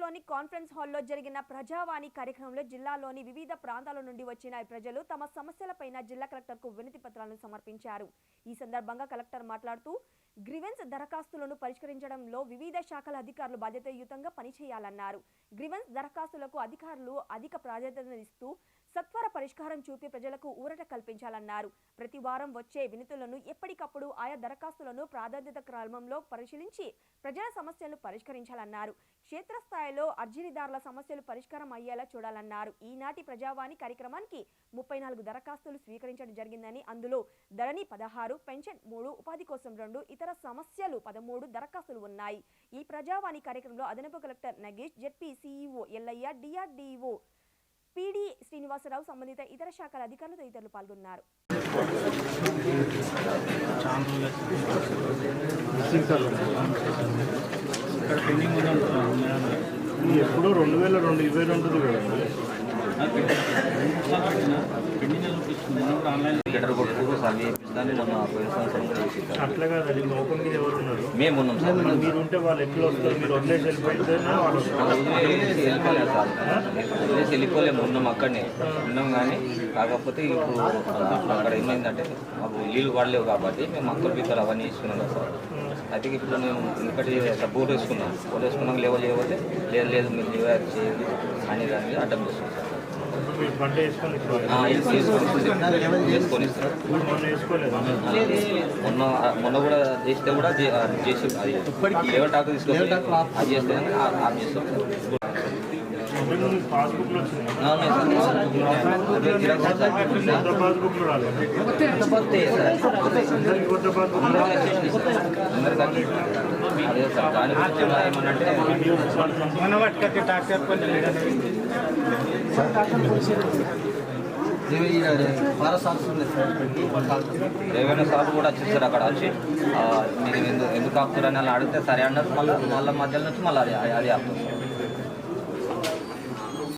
నగరంలోని కాన్ఫరెన్స్ హాల్లో జరిగిన ప్రజావాణి కార్యక్రమంలో జిల్లాలోని వివిధ ప్రాంతాల నుండి వచ్చిన ప్రజలు తమ సమస్యలపైన జిల్లా కలెక్టర్కు వినతి పత్రాలను సమర్పించారు. ఈ సందర్భంగా కలెక్టర్ మాట్లాడుతూ గ్రీవెన్స్ దరఖాస్తులను పరిష్కరించడంలో వివిధ శాఖల అధికారులు బాధ్యతాయుతంగా పనిచేయాలన్నారు. గ్రీవెన్స్ దరఖాస్తులకు అధికారులు అధిక ప్రాధాన్యతనిస్తూ సత్వర పరిష్కారం చూపి ప్రజలకు ఊరట కల్పించాలన్నారు. ప్రతి వారం వచ్చే వినతులను ఎప్పటికప్పుడు ఆయా దరఖాస్తులను ప్రాధాన్యత క్రమంలో పరిశీలించి ప్రజల సమస్యలను పరిష్కరించాలన్నారు. క్షేత్రస్థాయిలో అర్జీదారుల సమస్యలు పరిష్కారం అయ్యేలా చూడాలన్నారు. ఈనాటి ప్రజావాణి కార్యక్రమానికి 34 దరఖాస్తులు స్వీకరించడం జరిగిందని, అందులో ధరణి 16, పెన్షన్ 3, ఉపాధి కోసం 2, ఇతర సమస్యలు 13 దరఖాస్తులు ఉన్నాయి. ఈ ప్రజావాణి కార్యక్రమంలో అదనపు collector Nagesh, ZP CEO Ellaiah, DRDO PD Srinivasarao, సంబంధిత ఇతర శాఖల అధికారులు తదితరులు పాల్గొన్నారు. ఎప్పుడు 2022 ఉంటుంది కదా. అట్లా కాదు, అది లోపల మీద ఎవరున్నారు? మేము మీరు ఉంటే వాళ్ళు ఎట్లా వస్తారు? మీరు వదిలేసి వెళ్ళిపోయితేనే వాళ్ళు వెళ్ళిపోలేము. ఉన్నాం అక్కడనే ఉన్నాం, కానీ కాకపోతే ఇప్పుడు అక్కడ ఏమైందంటే మాకు నీళ్ళు పడలేవు కాబట్టి మేము అక్కల పిక్కలు అవన్నీ వేసుకున్నాం కదా సార్. అయితే ఇప్పుడు మేము ఇంకటి బోట్ వేసుకున్నాం లేవలేకపోతే లేదు మీరు లేవ చేయండి అని దాన్ని అడ్డం చేస్తున్నాం సార్. పంట వేసుకొని మొన్న కూడా చేస్తే కూడా చేసి అది లేవర్ టాక్ తీసుకొని అది చేస్తే ఆఫ్ చేస్తాం సార్. పాస్బుక్లో అదే సార్, దాని గురించి ఏమన్నంటే ఏమైనా సార్లు కూడా వచ్చి సార్ అక్కడ వచ్చి మీరు ఎందుకు ఆపుతారని అలా అడిగితే సరే అన్నారు. మళ్ళీ మధ్యలో నుంచి మళ్ళీ అది ఆపుతారు సార్.